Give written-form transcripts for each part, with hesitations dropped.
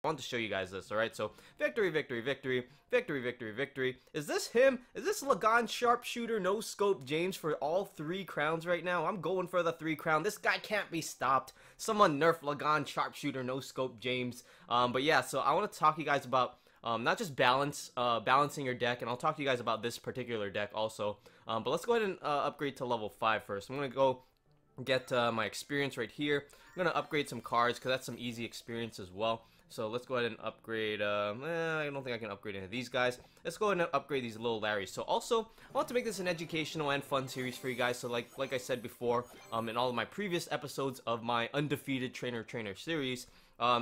I want to show you guys this, alright? So, victory, victory, victory, victory, victory, victory. Is this him? Is this Lagan Sharpshooter No Scope James for all 3 crowns right now? I'm going for the 3 crown. This guy can't be stopped. Someone nerf Lagan Sharpshooter No Scope James. But yeah, so I want to talk to you guys about not just balancing your deck, and I'll talk to you guys about this particular deck also. But let's go ahead and upgrade to level 5 first. I'm going to go get my experience right here. I'm going to upgrade some cards because that's some easy experience as well. So let's go ahead and upgrade, I don't think I can upgrade any of these guys. Let's go ahead and upgrade these little Larrys. So also, I want to make this an educational and fun series for you guys. So like I said before, in all of my previous episodes of my Undefeated Trainer series,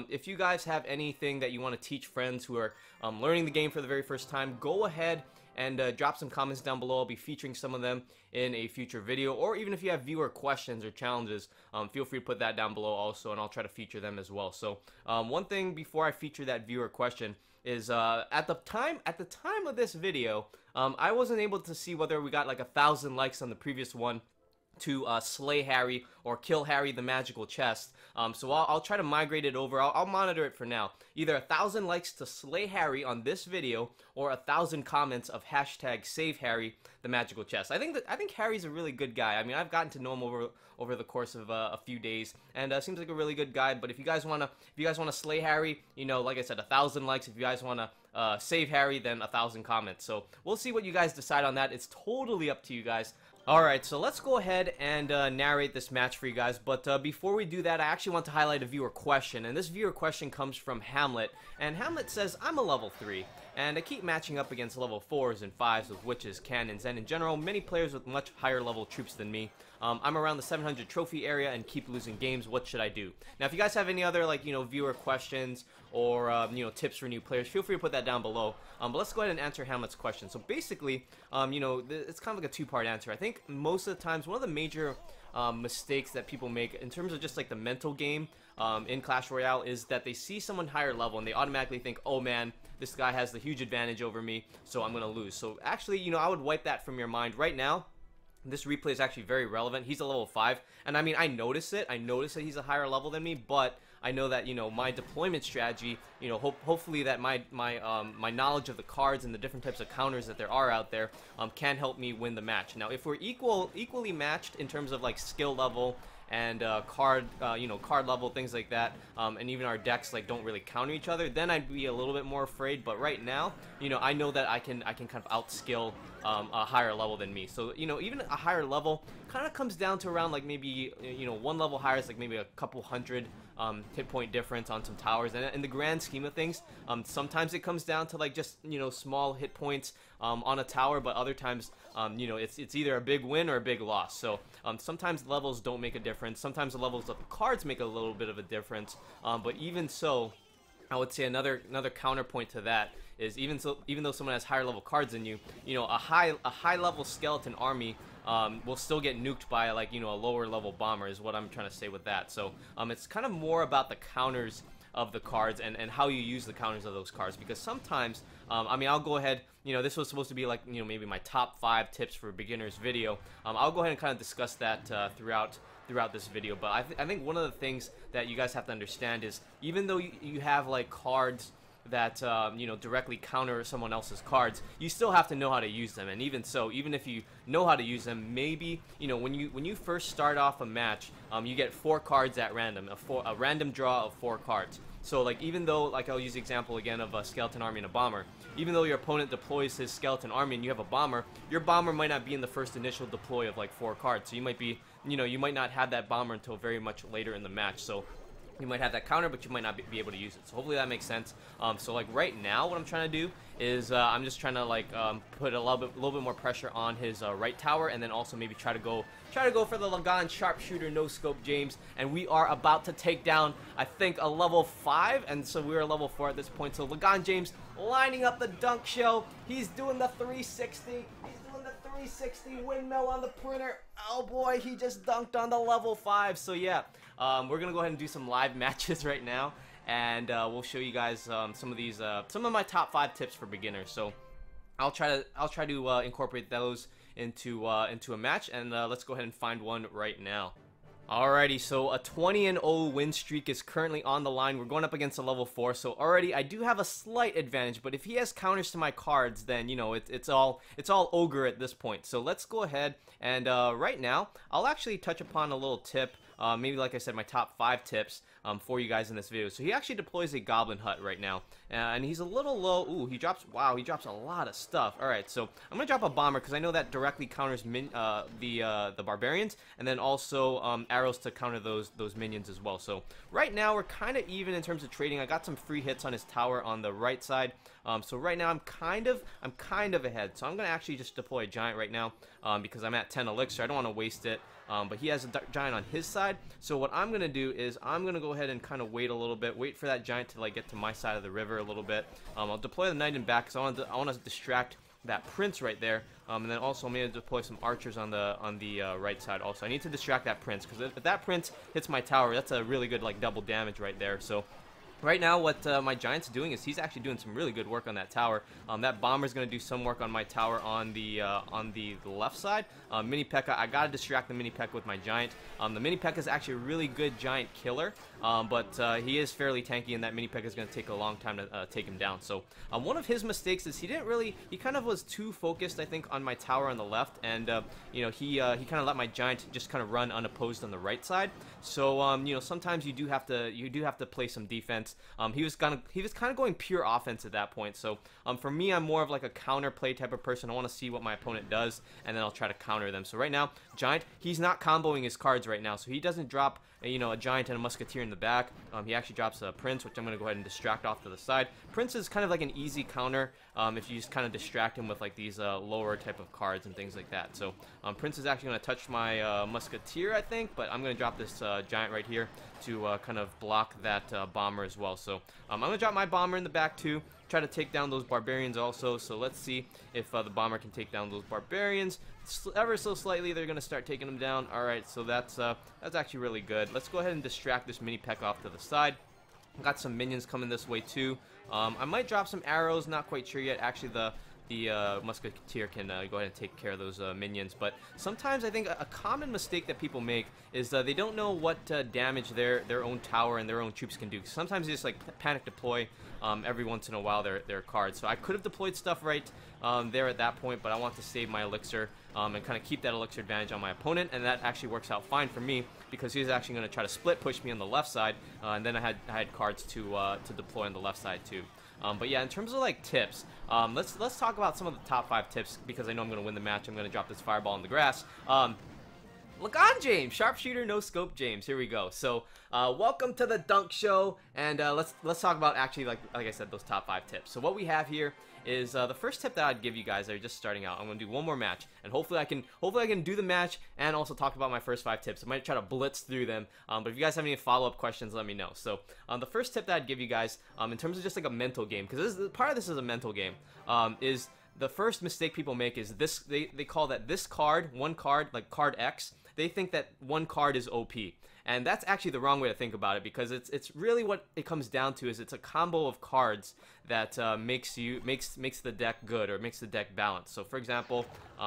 if you guys have anything that you want to teach friends who are learning the game for the very first time, go ahead and drop some comments down below. I'll be featuring some of them in a future video, or even if you have viewer questions or challenges, feel free to put that down below also, and I'll try to feature them as well. So one thing before I feature that viewer question is at the time of this video, I wasn't able to see whether we got like 1,000 likes on the previous one to slay Harry or kill Harry the magical chest. So I'll try to migrate it over. I'll monitor it for now. Either 1,000 likes to slay Harry on this video, or 1,000 comments of hashtag save Harry the magical chest. I think Harry's a really good guy. I mean, I've gotten to know him over the course of a few days, and seems like a really good guy. But if you guys wanna slay Harry, you know, like I said, 1,000 likes. If you guys wanna save Harry, then 1,000 comments. So we'll see what you guys decide on that. It's totally up to you guys. Alright, so let's go ahead and narrate this match for you guys, but before we do that, I actually want to highlight a viewer question, and this viewer question comes from Hamlet, and Hamlet says, I'm a level 3, and I keep matching up against level 4s and 5s with witches, cannons, and in general, many players with much higher level troops than me. I'm around the 700 trophy area and keep losing games. What should I do? Now, if you guys have any other, like, you know, viewer questions or, you know, tips for new players, feel free to put that down below. But let's go ahead and answer Hamlet's question. So basically, you know, it's kind of like a two-part answer. I think most of the times, one of the major mistakes that people make in terms of just like the mental game in Clash Royale is that they see someone higher level and they automatically think, oh man, this guy has the huge advantage over me, so I'm gonna lose. So actually, you know, I would wipe that from your mind right now. This replay is actually very relevant. He's a level 5, and I mean, I notice it. I notice that he's a higher level than me, but I know that, you know, my deployment strategy, you know, hopefully that my knowledge of the cards and the different types of counters that there are out there can help me win the match. Now, if we're equally matched in terms of like skill level and card level, things like that, and even our decks like don't really counter each other, then I'd be a little bit more afraid. But right now, you know, I know that I can kind of outskill a higher level than me. So, you know, even a higher level kind of comes down to around like maybe, you know, one level higher is like maybe a couple hundred hit point difference on some towers, and in the grand scheme of things, sometimes it comes down to like just, you know, small hit points on a tower, but other times, you know, it's either a big win or a big loss. So sometimes levels don't make a difference. Sometimes the levels of the cards make a little bit of a difference, but even so, I would say another counterpoint to that is even though someone has higher level cards than you, you know, a high level skeleton army will still get nuked by, like, you know, a lower level bomber is what I'm trying to say with that. So it's kind of more about the counters of the cards and how you use the counters of those cards, because sometimes I mean, I'll go ahead, you know, this was supposed to be like, you know, maybe my top 5 tips for beginners video. I'll go ahead and kind of discuss that throughout this video, but I think one of the things that you guys have to understand is, even though you have like cards that you know, directly counter someone else's cards, you still have to know how to use them. And even so, even if you know how to use them, maybe, you know, when you first start off a match, you get 4 cards at random, a random draw of 4 cards. So like, even though, like, I'll use the example again of a skeleton army and a bomber, even though your opponent deploys his skeleton army and you have a bomber, your bomber might not be in the first initial deploy of like 4 cards. So you might be, you know, you might not have that bomber until very much later in the match. So you might have that counter, but you might not be able to use it. So hopefully that makes sense. So like right now, what I'm trying to do is I'm just trying to like put a little bit more pressure on his right tower, and then also maybe try to go for the Lagan Sharpshooter No Scope James. And we are about to take down, I think, a level 5, and so we're a level 4 at this point. So Lagan James lining up the dunk show. He's doing the 360. He's doing the 360 windmill on the printer. Oh boy, he just dunked on the level 5. So yeah, we're gonna go ahead and do some live matches right now, and we'll show you guys some of these, some of my top 5 tips for beginners. So I'll try to incorporate those into a match, and let's go ahead and find one right now. Alrighty, so a 20-0 win streak is currently on the line. We're going up against a level 4, so already I do have a slight advantage, but if he has counters to my cards, then, you know, it's all ogre at this point. So let's go ahead and right now, I'll actually touch upon a little tip, maybe like I said, my top 5 tips for you guys in this video. So he actually deploys a goblin hut right now, and he's a little low. Ooh, he drops a lot of stuff. Alright, so I'm gonna drop a bomber because I know that directly counters the barbarians, and then also arrows to counter those minions as well. So right now we're kind of even in terms of trading. I got some free hits on his tower on the right side. So right now I'm kind of ahead. So I'm gonna actually just deploy a giant right now because I'm at 10 elixir. I don't want to waste it. But he has a giant on his side. So what I'm gonna do is I'm gonna go ahead and kind of wait a little bit, wait for that giant to like get to my side of the river a little bit. I'll deploy the knight in back because I want to distract that prince right there, and then also I'm going to deploy some archers on the right side also. I need to distract that prince because if that prince hits my tower, that's a really good like double damage right there. So right now, what my giant's doing is he's actually doing some really good work on that tower. That bomber's going to do some work on my tower on the left side. Mini P.E.K.K.A, I got to distract the Mini P.E.K.K.A with my giant. The Mini P.E.K.K.A is actually a really good giant killer, but he is fairly tanky, and that Mini P.E.K.K.A is going to take a long time to take him down. So one of his mistakes is he kind of was too focused, I think, on my tower on the left, and you know, he kind of let my giant just kind of run unopposed on the right side. So you know, sometimes you do have to play some defense. He was kind of going pure offense at that point. So for me, I'm more of like a counter play type of person. I want to see what my opponent does, and then I'll try to counter them. So right now, giant, he's not comboing his cards right now, so he doesn't drop you know, a giant and a musketeer in the back. He actually drops a prince, which I'm going to go ahead and distract off to the side. Prince is kind of like an easy counter if you just kind of distract him with like these lower type of cards and things like that. So prince is actually going to touch my musketeer, I think, but I'm going to drop this giant right here to kind of block that bomber as well. So I'm going to drop my bomber in the back too, try to take down those barbarians also. So let's see if the bomber can take down those barbarians. Ever so slightly, they're going to start taking them down. Alright, so that's actually really good. Let's go ahead and distract this Mini P.E.K.K.A off to the side. Got some minions coming this way too. I might drop some arrows, not quite sure yet. Actually, the musketeer can go ahead and take care of those minions, but sometimes I think a common mistake that people make is they don't know what damage their own tower and their own troops can do. Sometimes they just like panic deploy every once in a while their cards. So I could have deployed stuff right there at that point, but I want to save my elixir and kind of keep that elixir advantage on my opponent, and that actually works out fine for me because he's actually going to try to split push me on the left side, and then I had cards to deploy on the left side too. But yeah, in terms of like tips, let's talk about some of the top 5 tips because I know I'm going to win the match. I'm going to drop this fireball in the grass. Lagan James, sharpshooter, no scope James. Here we go. So welcome to the Dunk Show, and let's talk about actually like I said, those top 5 tips. So what we have here is the first tip that I'd give you guys that are just starting out. I'm going to do one more match, and hopefully I can do the match and also talk about my first 5 tips. I might try to blitz through them, but if you guys have any follow-up questions, let me know. So the first tip that I'd give you guys in terms of just like a mental game, because part of this is a mental game, is the first mistake people make is this. They call that this card, one card, like card X. They think that one card is OP. And that's actually the wrong way to think about it, because it's really what it comes down to is it's a combo of cards that makes the deck good, or makes the deck balanced. So for example,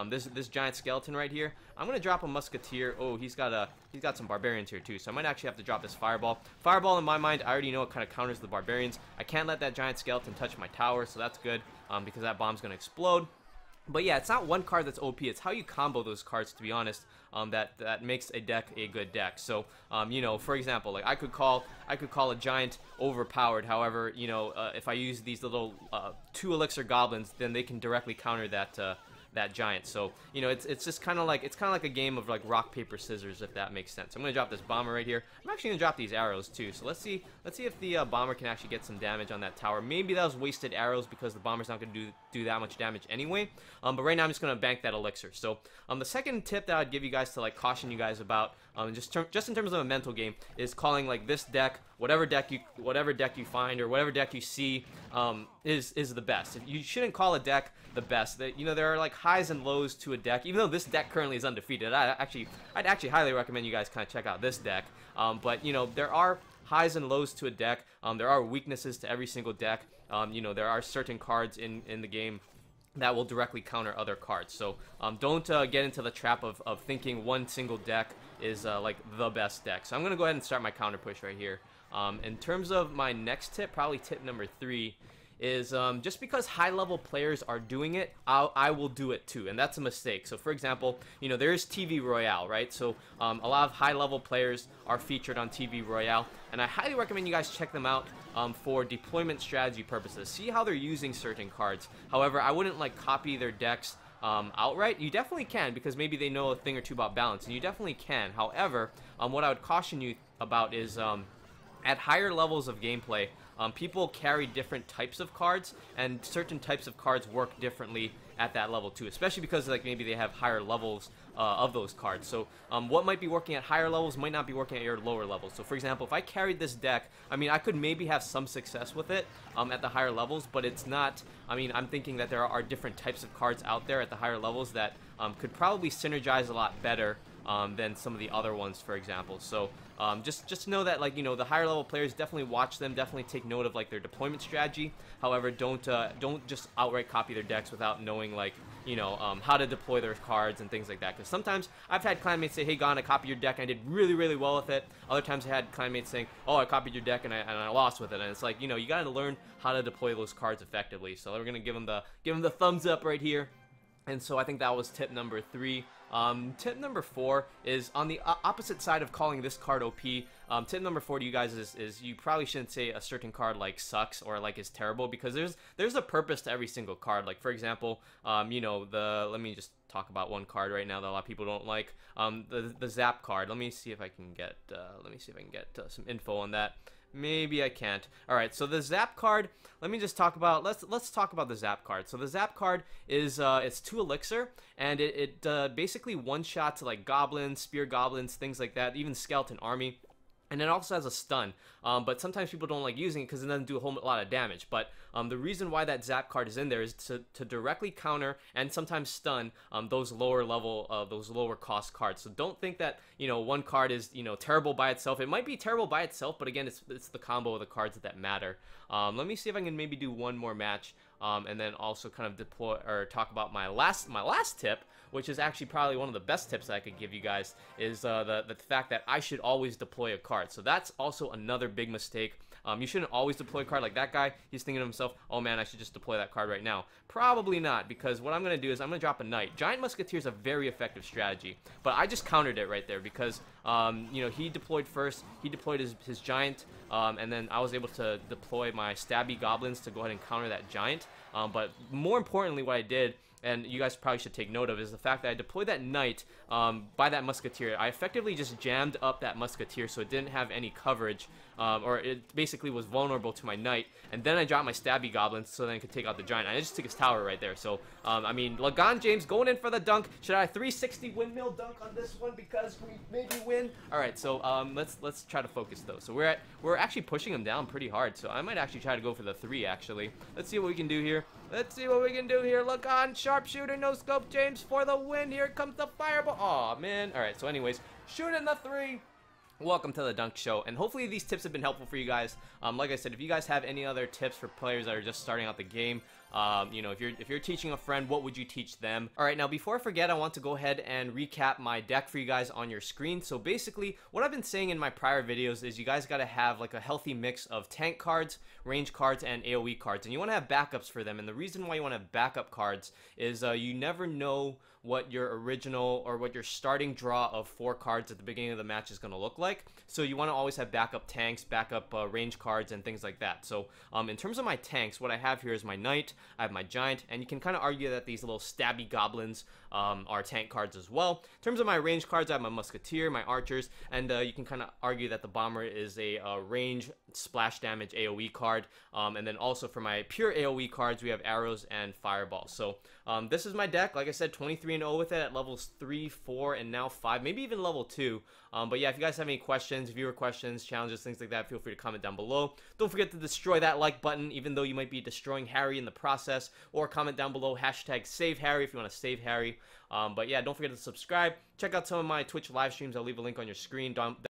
this giant skeleton right here, I'm gonna drop a musketeer. Oh, he's got some barbarians here too, so I might actually have to drop this fireball. Fireball, in my mind, I already know it kind of counters the barbarians. I can't let that giant skeleton touch my tower, so that's good because that bomb's gonna explode. But yeah, it's not one card that's OP, it's how you combo those cards, to be honest, that makes a deck a good deck. So, you know, for example, like I could call a giant overpowered. However, you know, if I use these little 2 elixir goblins, then they can directly counter that giant. So, you know, it's just kind of like a game of like rock paper scissors, if that makes sense. I'm gonna drop this bomber right here. I'm actually gonna drop these arrows too. So let's see if the bomber can actually get some damage on that tower. Maybe that was wasted arrows because the bomber's not gonna do that much damage anyway. But right now I'm just gonna bank that elixir. So the second tip that I'd give you guys to like caution you guys about, just in terms of a mental game, is calling like this deck, whatever deck you find or whatever deck you see is the best. You shouldn't call a deck the best. You know, there are like highs and lows to a deck. Even though this deck currently is undefeated, I'd actually highly recommend you guys kind of check out this deck. But you know, there are highs and lows to a deck. There are weaknesses to every single deck. You know, there are certain cards in the game that will directly counter other cards. So don't get into the trap of thinking one single deck is like the best deck. So I'm going to go ahead and start my counter push right here. In terms of my next tip, probably tip number 3, is just because high-level players are doing it, I will do it too, and that's a mistake. So for example, you know, there's TV Royale, right? So a lot of high-level players are featured on TV Royale, and I highly recommend you guys check them out for deployment strategy purposes. See how they're using certain cards. However, I wouldn't like copy their decks outright. You definitely can, because maybe they know a thing or two about balance, and you definitely can. However, what I would caution you about is at higher levels of gameplay, people carry different types of cards, and certain types of cards work differently at that level too, especially because like maybe they have higher levels of those cards. So what might be working at higher levels might not be working at your lower levels. So for example, if I carried this deck, I mean, I could maybe have some success with it at the higher levels, but it's not, I mean, I'm thinking that there are different types of cards out there at the higher levels that could probably synergize a lot better than some of the other ones, for example. So just know that, like, you know, the higher level players, definitely watch them, definitely take note of like their deployment strategy. However, don't just outright copy their decks without knowing, like, you know, how to deploy their cards and things like that. Because sometimes I've had clanmates say, hey Gon, I copied your deck and I did really well with it. Other times I had clanmates saying, oh, I copied your deck and I lost with it. And it's like, you know, you gotta learn how to deploy those cards effectively. So we're gonna give them the thumbs up right here. And so I think that was tip number 3. Tip number 4 is on the opposite side of calling this card OP. Tip number 4 to you guys is you probably shouldn't say a certain card like sucks or like is terrible, because there's a purpose to every single card. Like for example, you know, let me just talk about one card right now that a lot of people don't like. The Zap card. Let me see if I can get some info on that. Maybe I can't. Alright, so the Zap card, let me just talk about, let's talk about the Zap card. So the Zap card is, it's 2 elixir, and it basically one-shots like goblins, spear goblins, things like that, even skeleton army. And it also has a stun, but sometimes people don't like using it because it doesn't do a whole lot of damage. But the reason why that Zap card is in there is to directly counter and sometimes stun those lower level, those lower cost cards. So don't think that, you know, one card is, you know, terrible by itself. It might be terrible by itself, but again, it's the combo of the cards that matter. Let me see if I can maybe do one more match, and then also kind of deploy or talk about my last tip, which is actually probably one of the best tips I could give you guys, is the fact that I should always deploy a card. So that's also another big mistake. You shouldn't always deploy a card. Like that guy, he's thinking to himself, oh man, I should just deploy that card right now. Probably not, because what I'm going to do is I'm going to drop a Knight. Giant Musketeer is a very effective strategy, but I just countered it right there because, you know, he deployed first, he deployed his Giant, and then I was able to deploy my Stabby Goblins to go ahead and counter that Giant. But more importantly, what I did, and you guys probably should take note of, is the fact that I deployed that Knight by that Musketeer. I effectively just jammed up that Musketeer so it didn't have any coverage, or it basically was vulnerable to my Knight, and then I dropped my Stabby Goblins so then I could take out the Giant. I just took his tower right there. So, I mean, Lagon James going in for the dunk. Should I 360 windmill dunk on this one because we maybe win? Alright, so let's try to focus though. So we're actually pushing him down pretty hard, so I might actually try to go for the 3 actually. Let's see what we can do here. Let's see what we can do here. Look on, sharpshooter, no scope, James for the win. Here comes the fireball. Aw, man. All right, so anyways, shooting the 3. Welcome to the Dunk Show, and hopefully these tips have been helpful for you guys. Like I said, if you guys have any other tips for players that are just starting out the game, you know, if you're teaching a friend, what would you teach them? All right, now before I forget, I want to go ahead and recap my deck for you guys on your screen. So basically, what I've been saying in my prior videos is you guys got to have like a healthy mix of tank cards, range cards, and AoE cards, and you want to have backups for them. And the reason why you want to have backup cards is you never know what your original or what your starting draw of 4 cards at the beginning of the match is going to look like. So you want to always have backup tanks, backup range cards, and things like that. So in terms of my tanks, what I have here is my Knight, I have my Giant, and you can kind of argue that these little stabby goblins are tank cards as well. In terms of my range cards, I have my Musketeer, my Archers, and you can kind of argue that the Bomber is a range splash damage AoE card. And then also for my pure AoE cards, we have Arrows and Fireball. So this is my deck. Like I said, 23-0 with it at levels 3, 4, and now 5, maybe even level 2. But yeah, if you guys have any questions, viewer questions, challenges, things like that, feel free to comment down below. Don't forget to destroy that like button, even though you might be destroying Harry in the process, or comment down below, hashtag save Harry if you want to save Harry. But yeah, don't forget to subscribe. Check out some of my Twitch live streams. I'll leave a link on your screen down